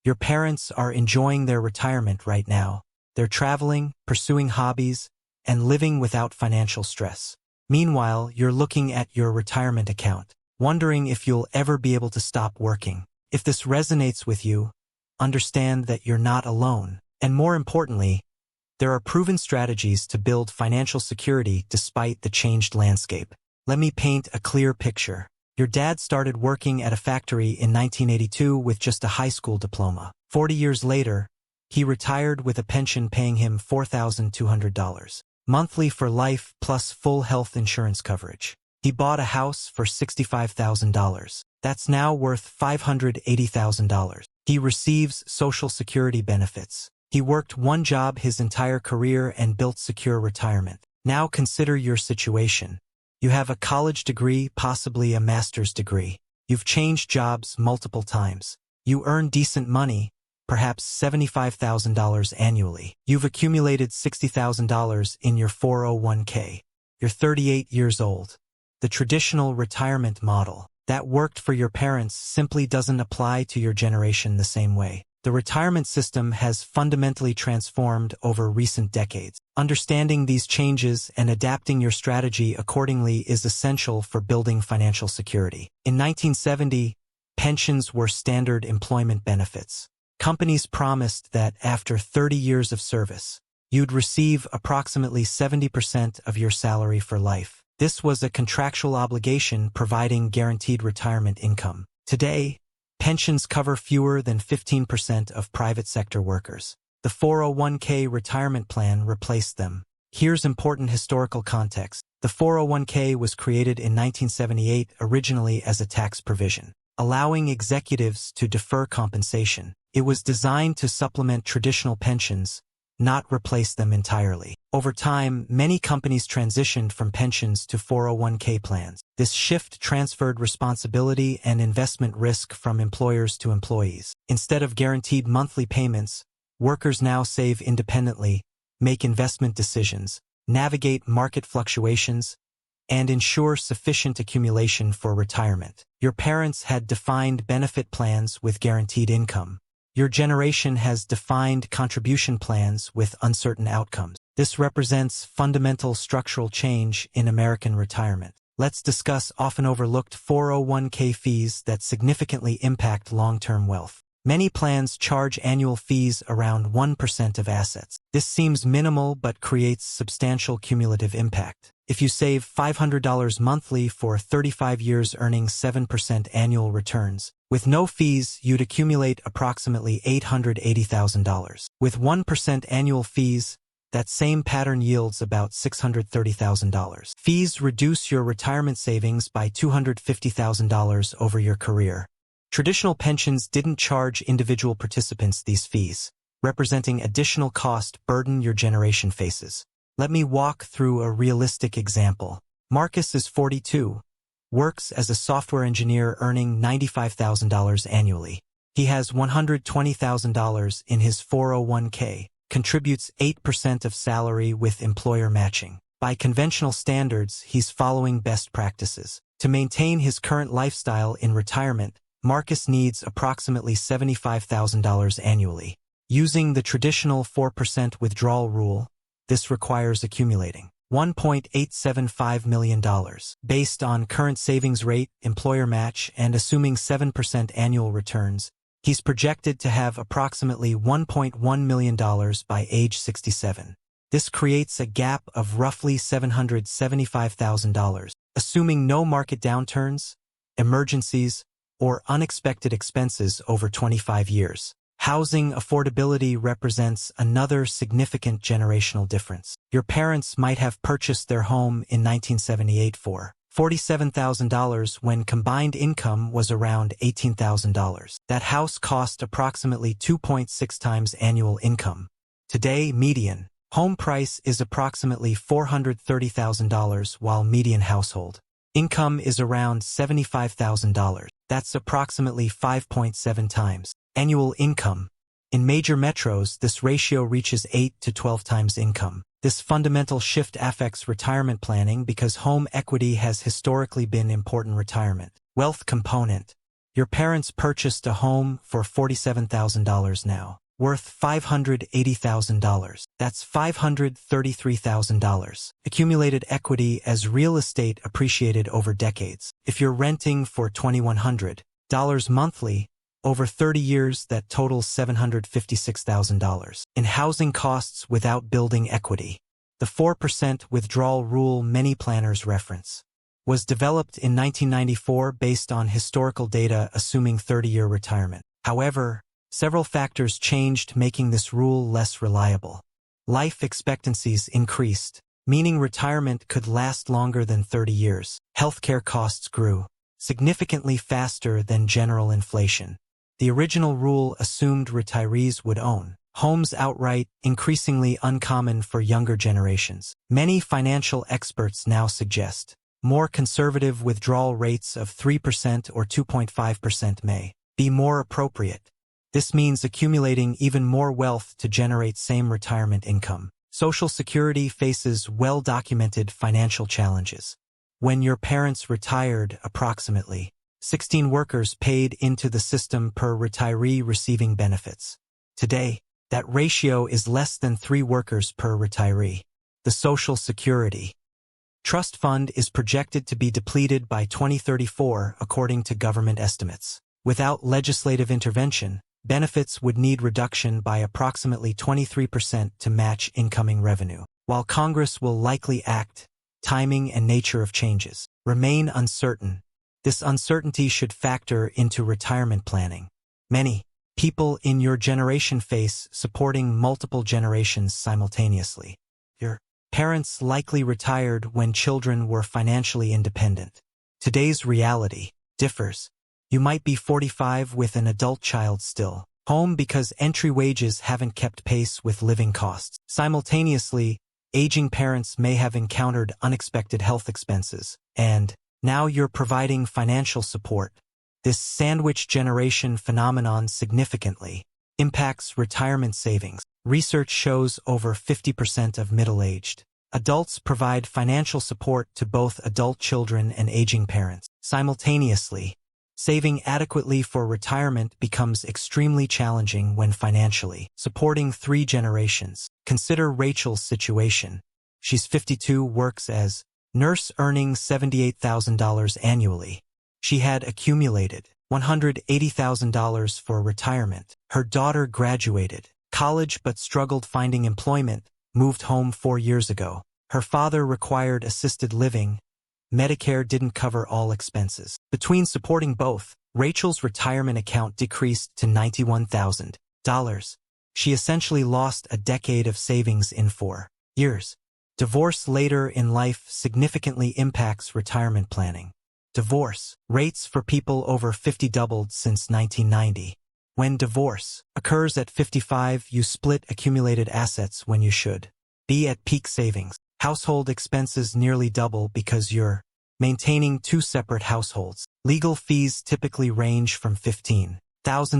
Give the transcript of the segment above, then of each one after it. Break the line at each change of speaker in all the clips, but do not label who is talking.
Your parents are enjoying their retirement right now. They're traveling, pursuing hobbies, and living without financial stress. Meanwhile, you're looking at your retirement account, wondering if you'll ever be able to stop working. If this resonates with you, understand that you're not alone. And more importantly, there are proven strategies to build financial security despite the changed landscape. Let me paint a clear picture. Your dad started working at a factory in 1982 with just a high school diploma. 40 years later, he retired with a pension paying him $4,200 monthly for life plus full health insurance coverage. He bought a house for $65,000. That's now worth $580,000. He receives Social Security benefits. He worked one job his entire career and built secure retirement. Now consider your situation. You have a college degree, possibly a master's degree. You've changed jobs multiple times. You earn decent money, perhaps $75,000 annually. You've accumulated $60,000 in your 401k. You're 38 years old. The traditional retirement model that worked for your parents simply doesn't apply to your generation the same way. The retirement system has fundamentally transformed over recent decades. Understanding these changes and adapting your strategy accordingly is essential for building financial security. In 1970, pensions were standard employment benefits. Companies promised that after 30 years of service, you'd receive approximately 70% of your salary for life. This was a contractual obligation providing guaranteed retirement income. Today, pensions cover fewer than 15% of private sector workers. The 401k retirement plan replaced them. Here's important historical context. The 401k was created in 1978 originally as a tax provision, allowing executives to defer compensation. It was designed to supplement traditional pensions, not replace them entirely. Over time, many companies transitioned from pensions to 401k plans. This shift transferred responsibility and investment risk from employers to employees. Instead of guaranteed monthly payments, workers now save independently, make investment decisions, navigate market fluctuations, and ensure sufficient accumulation for retirement. Your parents had defined benefit plans with guaranteed income. Your generation has defined contribution plans with uncertain outcomes. This represents fundamental structural change in American retirement. Let's discuss often overlooked 401k fees that significantly impact long-term wealth. Many plans charge annual fees around 1% of assets. This seems minimal but creates substantial cumulative impact. If you save $500 monthly for 35 years earning 7% annual returns, with no fees, you'd accumulate approximately $880,000. With 1% annual fees, that same pattern yields about $630,000. Fees reduce your retirement savings by $250,000 over your career. Traditional pensions didn't charge individual participants these fees, representing additional cost burden your generation faces. Let me walk through a realistic example. Marcus is 42, works as a software engineer earning $95,000 annually. He has $120,000 in his 401k, contributes 8% of salary with employer matching. By conventional standards, he's following best practices. To maintain his current lifestyle in retirement, Marcus needs approximately $75,000 annually. Using the traditional 4% withdrawal rule, this requires accumulating $1.875 million. Based on current savings rate, employer match, and assuming 7% annual returns, he's projected to have approximately $1.1 million by age 67. This creates a gap of roughly $775,000. Assuming no market downturns, emergencies, or unexpected expenses over 25 years. Housing affordability represents another significant generational difference. Your parents might have purchased their home in 1978 for $47,000 when combined income was around $18,000. That house cost approximately 2.6 times annual income. Today, median home price is approximately $430,000 while median household income is around $75,000. That's approximately 5.7 times annual income. In major metros, this ratio reaches 8 to 12 times income. This fundamental shift affects retirement planning because home equity has historically been important retirement wealth component. Your parents purchased a home for $47,000 now, worth $580,000. That's $533,000. Accumulated equity as real estate appreciated over decades. If you're renting for $2,100 monthly, over 30 years that totals $756,000. In housing costs without building equity, the 4% withdrawal rule many planners reference was developed in 1994 based on historical data assuming 30-year retirement. However, several factors changed, making this rule less reliable. Life expectancies increased, meaning retirement could last longer than 30 years. Healthcare costs grew significantly faster than general inflation. The original rule assumed retirees would own homes outright, increasingly uncommon for younger generations. Many financial experts now suggest more conservative withdrawal rates of 3% or 2.5% may be more appropriate. This means accumulating even more wealth to generate same retirement income. Social Security faces well-documented financial challenges. When your parents retired, approximately 16 workers paid into the system per retiree receiving benefits. Today, that ratio is less than 3 workers per retiree. The Social Security Trust Fund is projected to be depleted by 2034, according to government estimates. Without legislative intervention, benefits would need reduction by approximately 23% to match incoming revenue. While Congress will likely act, timing and nature of changes remain uncertain. This uncertainty should factor into retirement planning. Many people in your generation face supporting multiple generations simultaneously. Your parents likely retired when children were financially independent. Today's reality differs. You might be 45 with an adult child still home because entry wages haven't kept pace with living costs. Simultaneously, aging parents may have encountered unexpected health expenses, and now you're providing financial support. This sandwich generation phenomenon significantly impacts retirement savings. Research shows over 50% of middle-aged adults provide financial support to both adult children and aging parents. Simultaneously, saving adequately for retirement becomes extremely challenging when financially supporting 3 generations. Consider Rachel's situation. She's 52, works as nurse earning $78,000 annually. She had accumulated $180,000 for retirement. Her daughter graduated college but struggled finding employment, moved home 4 years ago. Her father required assisted living. Medicare didn't cover all expenses. Between supporting both, Rachel's retirement account decreased to $91,000. She essentially lost a decade of savings in 4 years. Divorce later in life significantly impacts retirement planning. Divorce rates for people over 50 doubled since 1990. When divorce occurs at 55, you split accumulated assets when you should be at peak savings. Household expenses nearly double because you're maintaining 2 separate households. Legal fees typically range from $15,000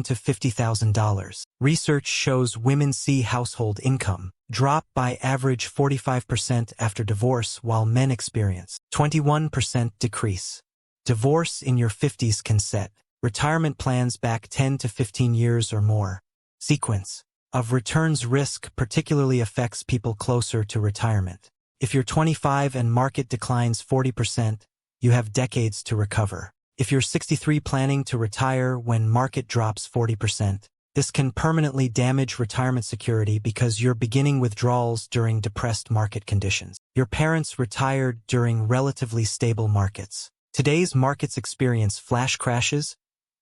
to $50,000. Research shows women see household income drop by average 45% after divorce, while men experience 21% decrease. Divorce in your 50s can set retirement plans back 10 to 15 years or more. Sequence of returns risk particularly affects people closer to retirement. If you're 25 and market declines 40%, you have decades to recover. If you're 63 planning to retire when market drops 40%, this can permanently damage retirement security because you're beginning withdrawals during depressed market conditions. Your parents retired during relatively stable markets. Today's markets experience flash crashes,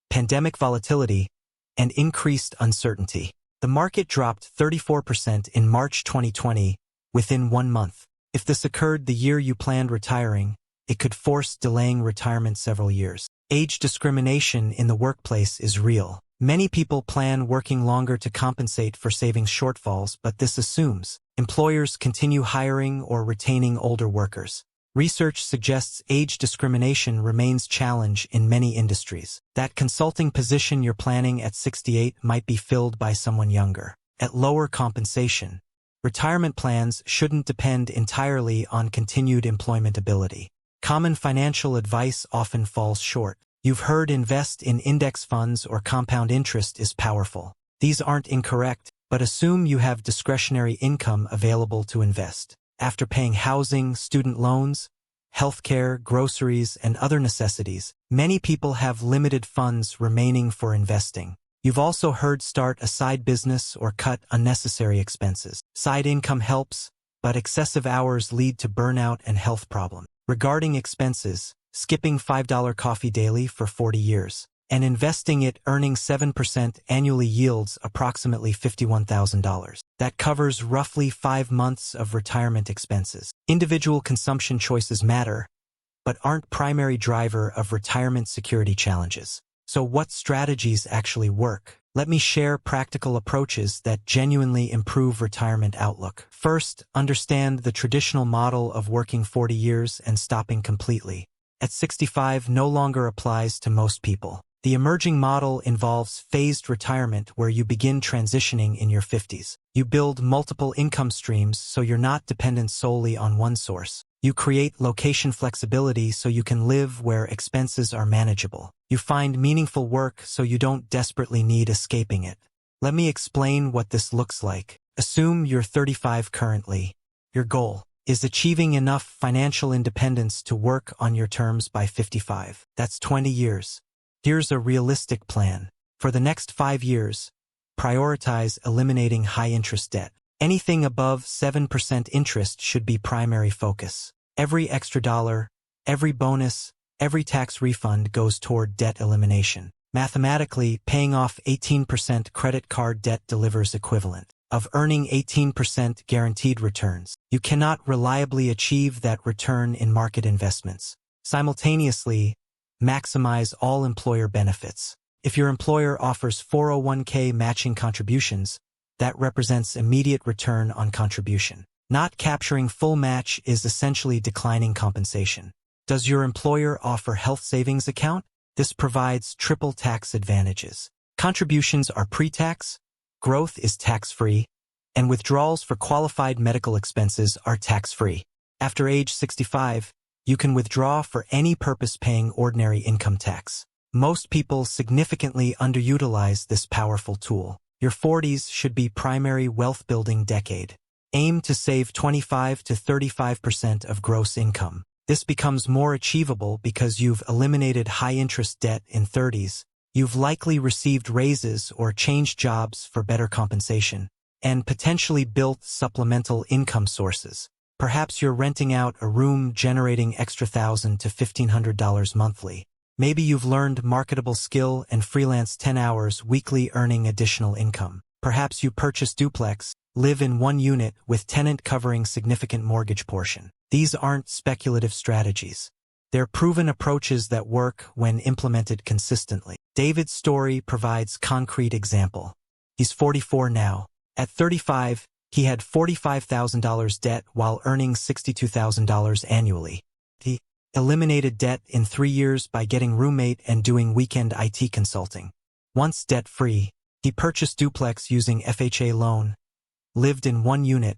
pandemic volatility, and increased uncertainty. The market dropped 34% in March 2020 within 1 month. If this occurred the year you planned retiring, it could force delaying retirement several years. Age discrimination in the workplace is real. Many people plan working longer to compensate for savings shortfalls, but this assumes employers continue hiring or retaining older workers. Research suggests age discrimination remains a challenge in many industries. That consulting position you're planning at 68 might be filled by someone younger. At lower compensation, retirement plans shouldn't depend entirely on continued employment ability. Common financial advice often falls short. You've heard invest in index funds or compound interest is powerful. These aren't incorrect, but assume you have discretionary income available to invest. After paying housing, student loans, healthcare, groceries, and other necessities, many people have limited funds remaining for investing. You've also heard start a side business or cut unnecessary expenses. Side income helps, but excessive hours lead to burnout and health problems. Regarding expenses, skipping $5 coffee daily for 40 years and investing it earning 7% annually yields approximately $51,000. That covers roughly 5 months of retirement expenses. Individual consumption choices matter, but aren't primary driver of retirement security challenges. So what strategies actually work? Let me share practical approaches that genuinely improve retirement outlook. First, understand the traditional model of working 40 years and stopping completely. At 65 no longer applies to most people. The emerging model involves phased retirement where you begin transitioning in your 50s. You build multiple income streams so you're not dependent solely on one source. You create location flexibility so you can live where expenses are manageable. You find meaningful work so you don't desperately need escaping it. Let me explain what this looks like. Assume you're 35 currently. Your goal is achieving enough financial independence to work on your terms by 55. That's 20 years. Here's a realistic plan. For the next 5 years, prioritize eliminating high-interest debt. Anything above 7% interest should be primary focus. Every extra dollar, every bonus, every tax refund goes toward debt elimination. Mathematically, paying off 18% credit card debt delivers equivalent of earning 18% guaranteed returns. You cannot reliably achieve that return in market investments. Simultaneously, maximize all employer benefits. If your employer offers 401k matching contributions, that represents immediate return on contribution. Not capturing full match is essentially declining compensation. Does your employer offer health savings account? This provides triple tax advantages. Contributions are pre-tax, growth is tax-free, and withdrawals for qualified medical expenses are tax-free. After age 65, you can withdraw for any purpose paying ordinary income tax. Most people significantly underutilize this powerful tool. Your 40s should be primary wealth-building decade. Aim to save 25 to 35% of gross income. This becomes more achievable because you've eliminated high-interest debt in 30s, you've likely received raises or changed jobs for better compensation, and potentially built supplemental income sources. Perhaps you're renting out a room generating extra $1,000 to $1,500 monthly. Maybe you've learned marketable skill and freelance 10 hours weekly earning additional income. Perhaps you purchase duplex, live in one unit with tenant covering significant mortgage portion. These aren't speculative strategies. They're proven approaches that work when implemented consistently. David's story provides concrete example. He's 44 now. At 35, he had $45,000 debt while earning $62,000 annually. He eliminated debt in 3 years by getting roommate and doing weekend IT consulting. Once debt-free, he purchased duplex using FHA loan, lived in one unit,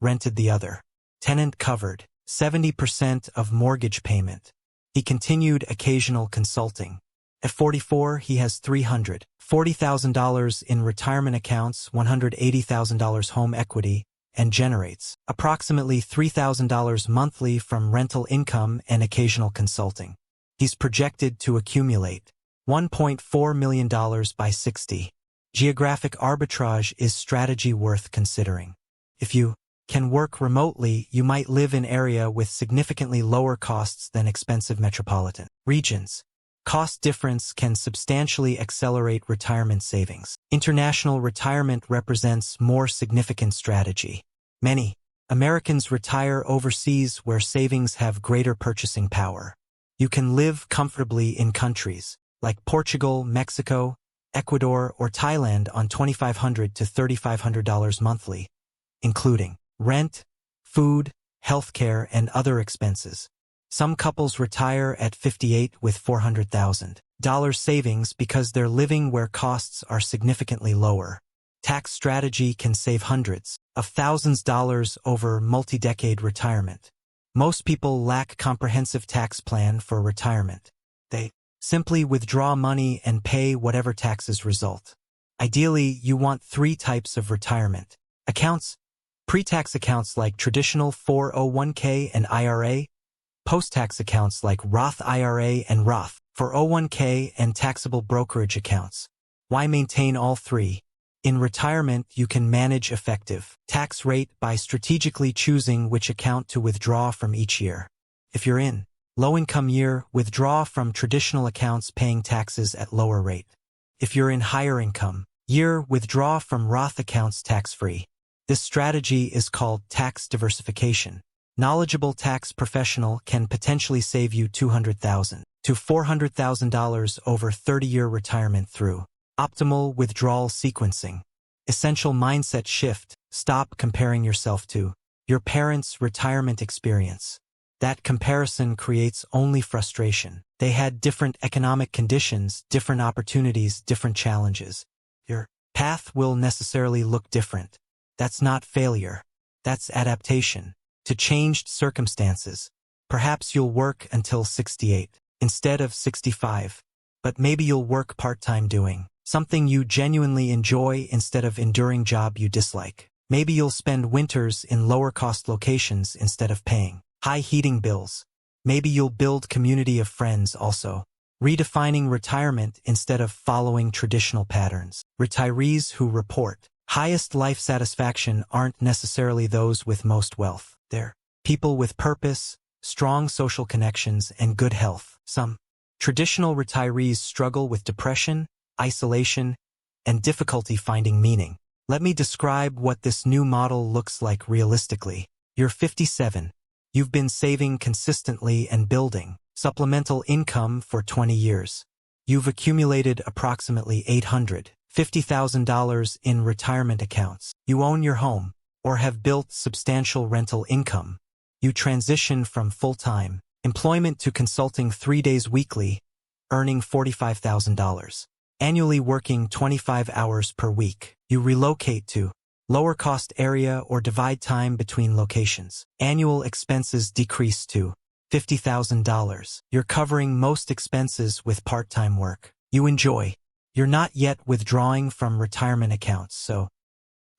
rented the other. Tenant covered 70% of mortgage payment. He continued occasional consulting. At 44, he has $340,000 in retirement accounts, $180,000 home equity, and generates approximately $3,000 monthly from rental income and occasional consulting. He's projected to accumulate $1.4 million by 60. Geographic arbitrage is strategy worth considering. If you can work remotely, you might live in area with significantly lower costs than expensive metropolitan regions. Cost difference can substantially accelerate retirement savings. International retirement represents more significant strategy. Many Americans retire overseas where savings have greater purchasing power. You can live comfortably in countries like Portugal, Mexico, Ecuador, or Thailand on $2,500 to $3,500 monthly, including rent, food, healthcare, and other expenses. Some couples retire at 58 with $400,000 savings because they're living where costs are significantly lower. Tax strategy can save hundreds of thousands of dollars over multi-decade retirement. Most people lack comprehensive tax plan for retirement. They Simply withdraw money and pay whatever taxes result. Ideally, you want 3 types of retirement accounts: pre-tax accounts like traditional 401k and IRA, post-tax accounts like Roth IRA and Roth 401k, and taxable brokerage accounts. Why maintain all 3? In retirement, you can manage effective tax rate by strategically choosing which account to withdraw from each year. If you're in low-income year, withdraw from traditional accounts paying taxes at lower rate. If you're in higher income year, withdraw from Roth accounts tax-free. This strategy is called tax diversification. Knowledgeable tax professional can potentially save you $200,000 to $400,000 over 30-year retirement through optimal withdrawal sequencing. Essential mindset shift: stop comparing yourself to your parents' retirement experience. That comparison creates only frustration. They had different economic conditions, different opportunities, different challenges. Your path will necessarily look different. That's not failure. That's adaptation to changed circumstances. Perhaps you'll work until 68 instead of 65, but maybe you'll work part-time doing something you genuinely enjoy instead of enduring job you dislike. Maybe you'll spend winters in lower-cost locations instead of paying high heating bills. Maybe you'll build community of friends also. Redefining retirement instead of following traditional patterns. Retirees who report highest life satisfaction aren't necessarily those with most wealth. They're people with purpose, strong social connections, and good health. Some traditional retirees struggle with depression, isolation, and difficulty finding meaning. Let me describe what this new model looks like realistically. You're 57. You've been saving consistently and building supplemental income for 20 years. You've accumulated approximately $850,000 in retirement accounts. You own your home or have built substantial rental income. You transition from full-time employment to consulting 3 days weekly, earning $45,000. Annually working 25 hours per week. You relocate to lower-cost area or divide time between locations. Annual expenses decrease to $50,000. You're covering most expenses with part-time work you enjoy. You're not yet withdrawing from retirement accounts, so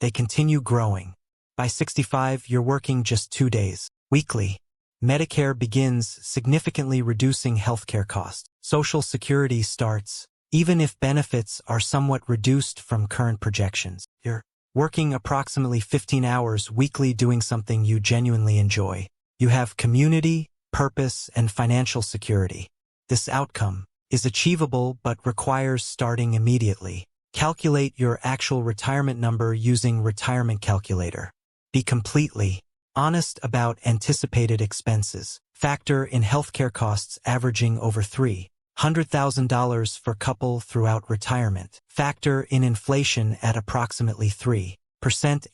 they continue growing. By 65, you're working just 2 days weekly. Medicare begins, significantly reducing healthcare costs. Social Security starts, even if benefits are somewhat reduced from current projections. You're working approximately 15 hours weekly doing something you genuinely enjoy. You have community, purpose, and financial security. This outcome is achievable but requires starting immediately. Calculate your actual retirement number using Retirement Calculator. Be completely honest about anticipated expenses. Factor in healthcare costs averaging over $300,000 for couple throughout retirement. Factor in inflation at approximately 3%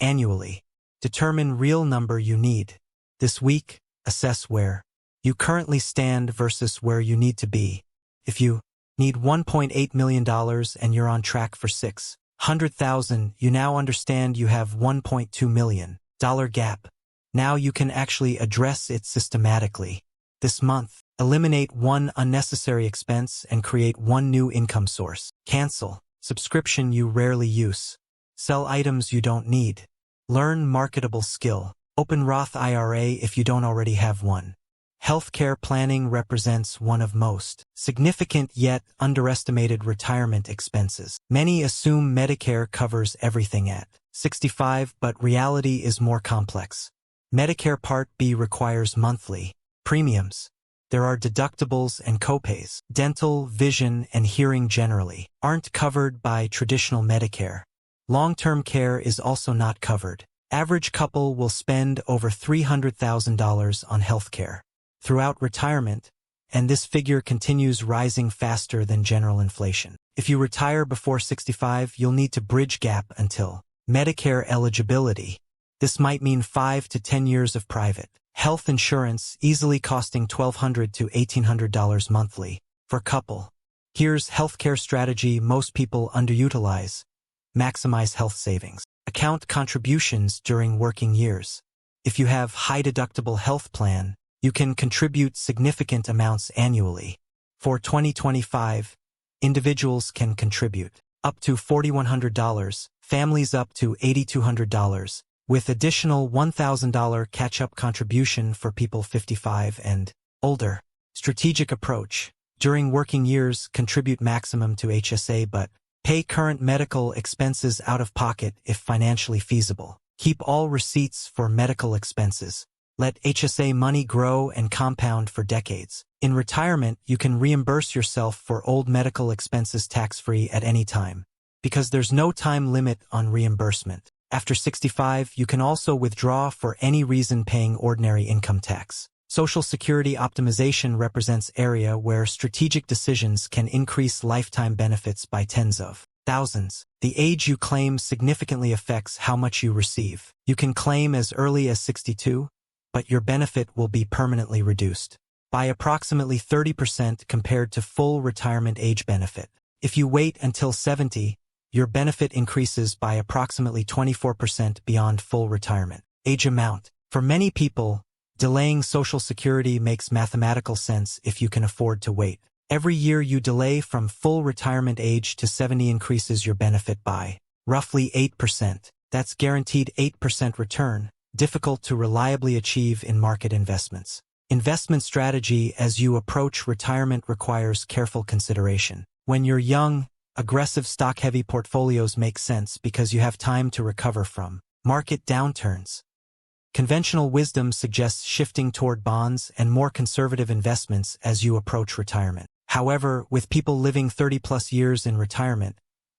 annually. Determine real number you need. This week, assess where you currently stand versus where you need to be. If you need $1.8 million and you're on track for $600,000, you now understand you have $1.2 million gap. Now you can actually address it systematically. This month, eliminate one unnecessary expense and create one new income source. Cancel subscription you rarely use. Sell items you don't need. Learn marketable skill. Open Roth IRA if you don't already have one. Healthcare planning represents one of most significant yet underestimated retirement expenses. Many assume Medicare covers everything at 65, but reality is more complex. Medicare Part B requires monthly premiums. There are deductibles and copays. Dental, vision, and hearing generally aren't covered by traditional Medicare. Long-term care is also not covered. Average couple will spend over $300,000 on healthcare throughout retirement, and this figure continues rising faster than general inflation. If you retire before 65, you'll need to bridge gap until Medicare eligibility. This might mean 5 to 10 years of private health insurance, easily costing $1,200 to $1,800 monthly for couple. Here's healthcare strategy most people underutilize. Maximize health savings. Account contributions during working years. If you have high deductible health plan, you can contribute significant amounts annually. For 2025, individuals can contribute up to $4,100, families up to $8,200, with additional $1,000 catch-up contribution for people 55 and older. Strategic approach. During working years, contribute maximum to HSA but pay current medical expenses out of pocket if financially feasible. Keep all receipts for medical expenses. Let HSA money grow and compound for decades. In retirement, you can reimburse yourself for old medical expenses tax-free at any time, because there's no time limit on reimbursement. After 65, you can also withdraw for any reason paying ordinary income tax. Social Security optimization represents area where strategic decisions can increase lifetime benefits by tens of thousands. The age you claim significantly affects how much you receive. You can claim as early as 62, but your benefit will be permanently reduced by approximately 30% compared to full retirement age benefit. If you wait until 70, your benefit increases by approximately 24% beyond full retirement age amount. For many people, delaying Social Security makes mathematical sense if you can afford to wait. Every year you delay from full retirement age to 70 increases your benefit by roughly 8%. That's guaranteed 8% return, difficult to reliably achieve in market investments. Investment strategy as you approach retirement requires careful consideration. When you're young, aggressive stock-heavy portfolios make sense because you have time to recover from market downturns. Conventional wisdom suggests shifting toward bonds and more conservative investments as you approach retirement. However, with people living 30-plus years in retirement,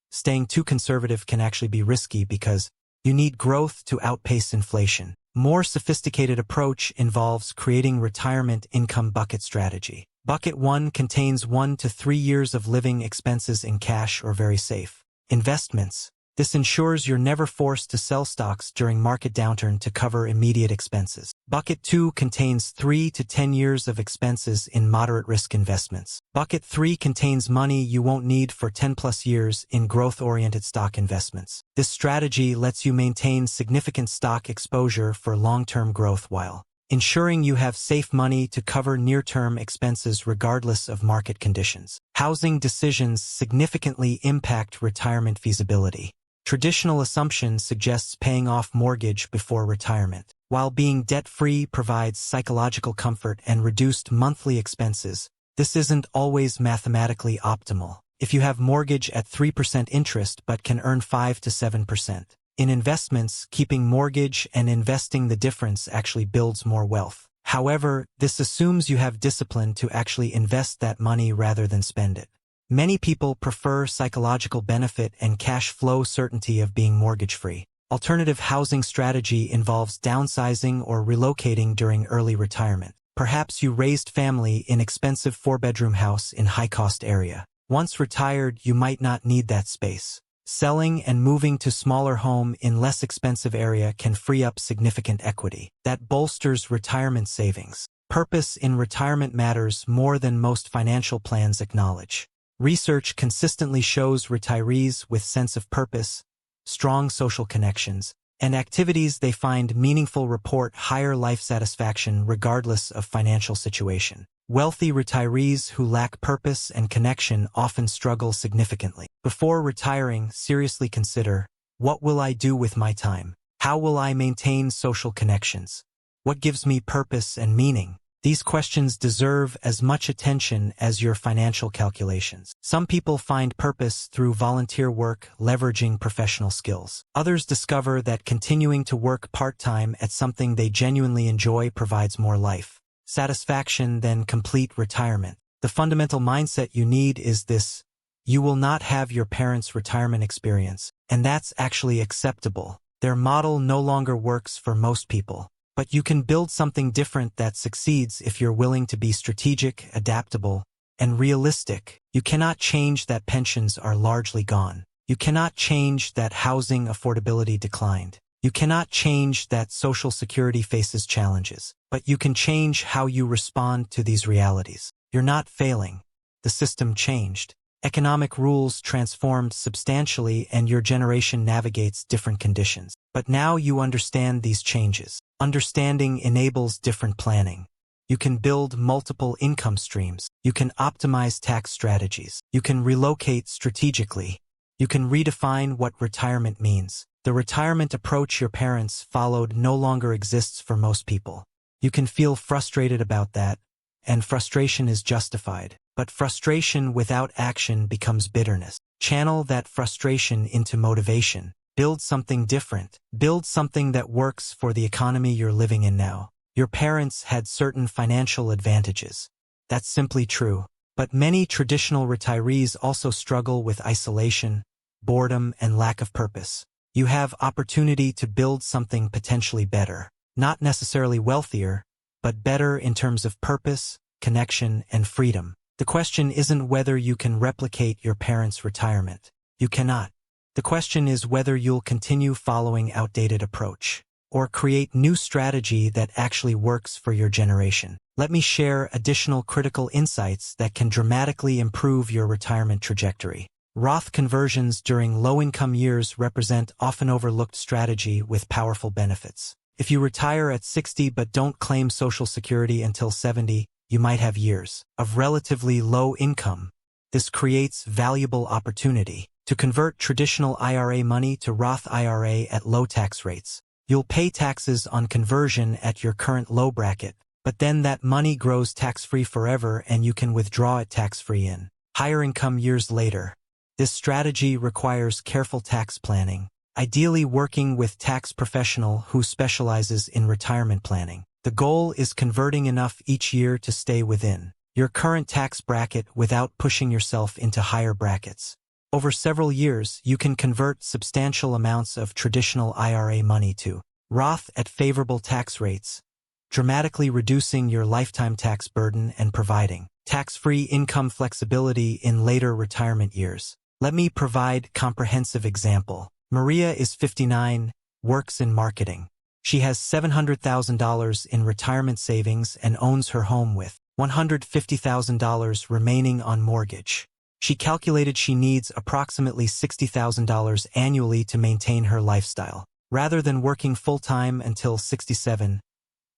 staying too conservative can actually be risky because you need growth to outpace inflation. More sophisticated approach involves creating retirement income bucket strategy. Bucket 1 contains 1 to 3 years of living expenses in cash or very safe investments. This ensures you're never forced to sell stocks during market downturn to cover immediate expenses. Bucket 2 contains 3 to 10 years of expenses in moderate risk investments. Bucket 3 contains money you won't need for 10-plus years in growth-oriented stock investments. This strategy lets you maintain significant stock exposure for long-term growth while ensuring you have safe money to cover near-term expenses regardless of market conditions. Housing decisions significantly impact retirement feasibility. Traditional assumption suggests paying off mortgage before retirement. While being debt-free provides psychological comfort and reduced monthly expenses, this isn't always mathematically optimal. If you have mortgage at 3% interest but can earn 5 to 7%. In investments, keeping mortgage and investing the difference actually builds more wealth. However, this assumes you have discipline to actually invest that money rather than spend it. Many people prefer psychological benefit and cash flow certainty of being mortgage-free. Alternative housing strategy involves downsizing or relocating during early retirement. Perhaps you raised family in expensive 4-bedroom house in high-cost area. Once retired, you might not need that space. Selling and moving to smaller home in less expensive area can free up significant equity. That bolsters retirement savings. Purpose in retirement matters more than most financial plans acknowledge. Research consistently shows retirees with sense of purpose, strong social connections, and activities they find meaningful report higher life satisfaction regardless of financial situation. Wealthy retirees who lack purpose and connection often struggle significantly. Before retiring, seriously consider, what will I do with my time? How will I maintain social connections? What gives me purpose and meaning? These questions deserve as much attention as your financial calculations. Some people find purpose through volunteer work, leveraging professional skills. Others discover that continuing to work part-time at something they genuinely enjoy provides more life satisfaction than complete retirement. The fundamental mindset you need is this: you will not have your parents' retirement experience, and that's actually acceptable. Their model no longer works for most people. But you can build something different that succeeds if you're willing to be strategic, adaptable, and realistic. You cannot change that pensions are largely gone. You cannot change that housing affordability declined. You cannot change that Social Security faces challenges. But you can change how you respond to these realities. You're not failing. The system changed. Economic rules transformed substantially and your generation navigates different conditions. But now you understand these changes. Understanding enables different planning. You can build multiple income streams. You can optimize tax strategies. You can relocate strategically. You can redefine what retirement means. The retirement approach your parents followed no longer exists for most people. You can feel frustrated about that, and frustration is justified. But frustration without action becomes bitterness. Channel that frustration into motivation. Build something different. Build something that works for the economy you're living in now. Your parents had certain financial advantages. That's simply true. But many traditional retirees also struggle with isolation, boredom, and lack of purpose. You have opportunity to build something potentially better. Not necessarily wealthier, but better in terms of purpose, connection, and freedom. The question isn't whether you can replicate your parents' retirement. You cannot. The question is whether you'll continue following outdated approach, or create new strategy that actually works for your generation. Let me share additional critical insights that can dramatically improve your retirement trajectory. Roth conversions during low-income years represent often overlooked strategy with powerful benefits. If you retire at 60 but don't claim Social Security until 70, you might have years of relatively low income. This creates valuable opportunity to convert traditional IRA money to Roth IRA at low tax rates. You'll pay taxes on conversion at your current low bracket, but then that money grows tax-free forever and you can withdraw it tax-free in higher income years later. This strategy requires careful tax planning, ideally working with tax professional who specializes in retirement planning. The goal is converting enough each year to stay within your current tax bracket without pushing yourself into higher brackets. Over several years, you can convert substantial amounts of traditional IRA money to Roth at favorable tax rates, dramatically reducing your lifetime tax burden and providing tax-free income flexibility in later retirement years. Let me provide comprehensive example. Maria is 59, works in marketing. She has $700,000 in retirement savings and owns her home with $150,000 remaining on mortgage. She calculated she needs approximately $60,000 annually to maintain her lifestyle. Rather than working full-time until 67,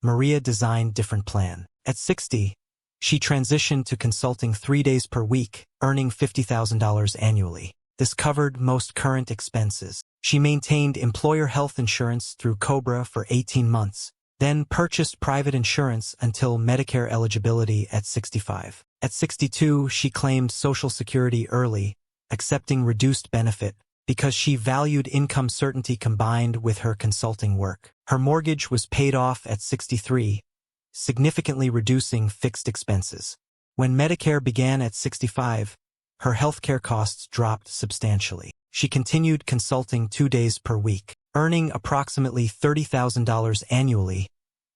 Maria designed different plan. At 60, she transitioned to consulting 3 days per week, earning $50,000 annually. This covered most current expenses. She maintained employer health insurance through COBRA for 18 months, then purchased private insurance until Medicare eligibility at 65. At 62, she claimed Social Security early, accepting reduced benefit, because she valued income certainty combined with her consulting work. Her mortgage was paid off at 63, significantly reducing fixed expenses. When Medicare began at 65, her healthcare costs dropped substantially. She continued consulting 2 days per week, earning approximately $30,000 annually,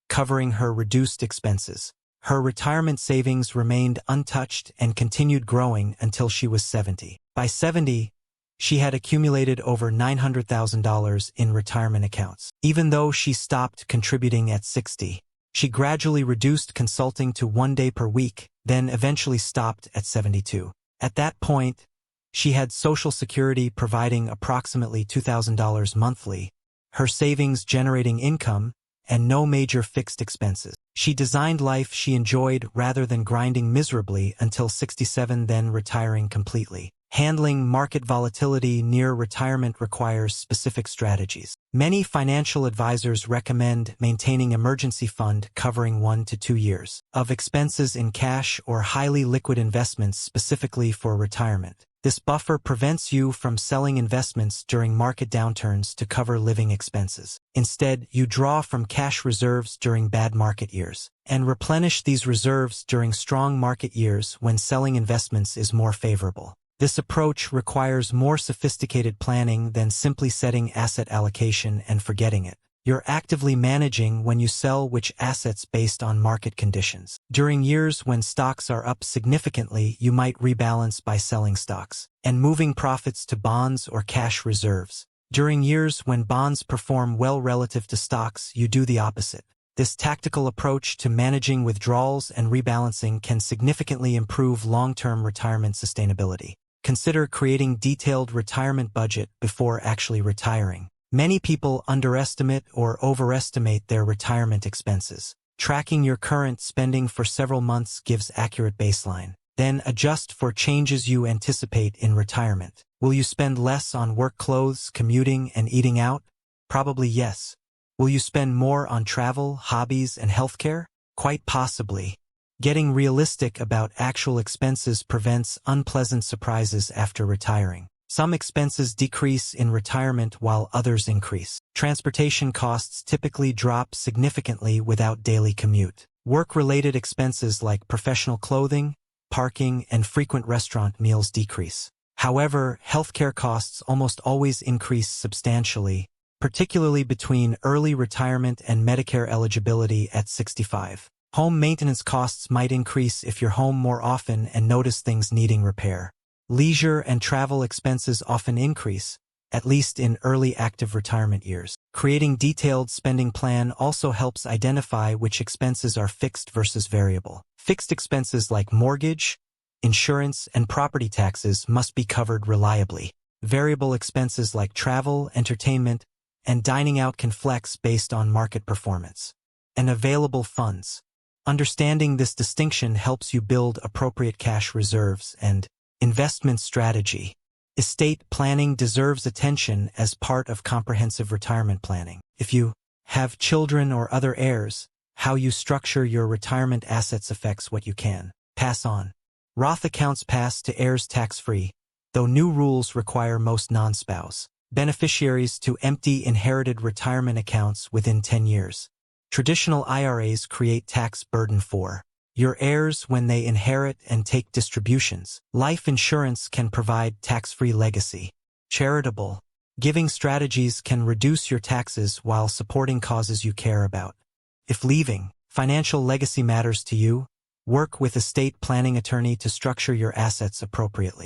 covering her reduced expenses. Her retirement savings remained untouched and continued growing until she was 70. By 70, she had accumulated over $900,000 in retirement accounts. Even though she stopped contributing at 60, she gradually reduced consulting to 1 day per week, then eventually stopped at 72. At that point, she had Social Security providing approximately $2,000 monthly, her savings generating income, and no major fixed expenses. She designed life she enjoyed rather than grinding miserably until 67, then retiring completely. Handling market volatility near retirement requires specific strategies. Many financial advisors recommend maintaining emergency fund covering 1 to 2 years of expenses in cash or highly liquid investments specifically for retirement. This buffer prevents you from selling investments during market downturns to cover living expenses. Instead, you draw from cash reserves during bad market years and replenish these reserves during strong market years when selling investments is more favorable. This approach requires more sophisticated planning than simply setting asset allocation and forgetting it. You're actively managing when you sell which assets based on market conditions. During years when stocks are up significantly, you might rebalance by selling stocks and moving profits to bonds or cash reserves. During years when bonds perform well relative to stocks, you do the opposite. This tactical approach to managing withdrawals and rebalancing can significantly improve long-term retirement sustainability. Consider creating detailed retirement budget before actually retiring. Many people underestimate or overestimate their retirement expenses. Tracking your current spending for several months gives accurate baseline. Then adjust for changes you anticipate in retirement. Will you spend less on work clothes, commuting, and eating out? Probably yes. Will you spend more on travel, hobbies, and healthcare? Quite possibly. Getting realistic about actual expenses prevents unpleasant surprises after retiring. Some expenses decrease in retirement while others increase. Transportation costs typically drop significantly without daily commute. Work-related expenses like professional clothing, parking, and frequent restaurant meals decrease. However, healthcare costs almost always increase substantially, particularly between early retirement and Medicare eligibility at 65. Home maintenance costs might increase if you're home more often and notice things needing repair. Leisure and travel expenses often increase, at least in early active retirement years. Creating detailed spending plan also helps identify which expenses are fixed versus variable. Fixed expenses like mortgage, insurance, and property taxes must be covered reliably. Variable expenses like travel, entertainment, and dining out can flex based on market performance. And available funds. Understanding this distinction helps you build appropriate cash reserves and investment strategy. Estate planning deserves attention as part of comprehensive retirement planning. If you have children or other heirs, how you structure your retirement assets affects what you can pass on. Roth accounts pass to heirs tax-free, though new rules require most non-spouse beneficiaries to empty inherited retirement accounts within 10 years. Traditional IRAs create tax burden for your heirs when they inherit and take distributions. Life insurance can provide tax-free legacy. Charitable giving strategies can reduce your taxes while supporting causes you care about. If leaving financial legacy matters to you, work with estate planning attorney to structure your assets appropriately.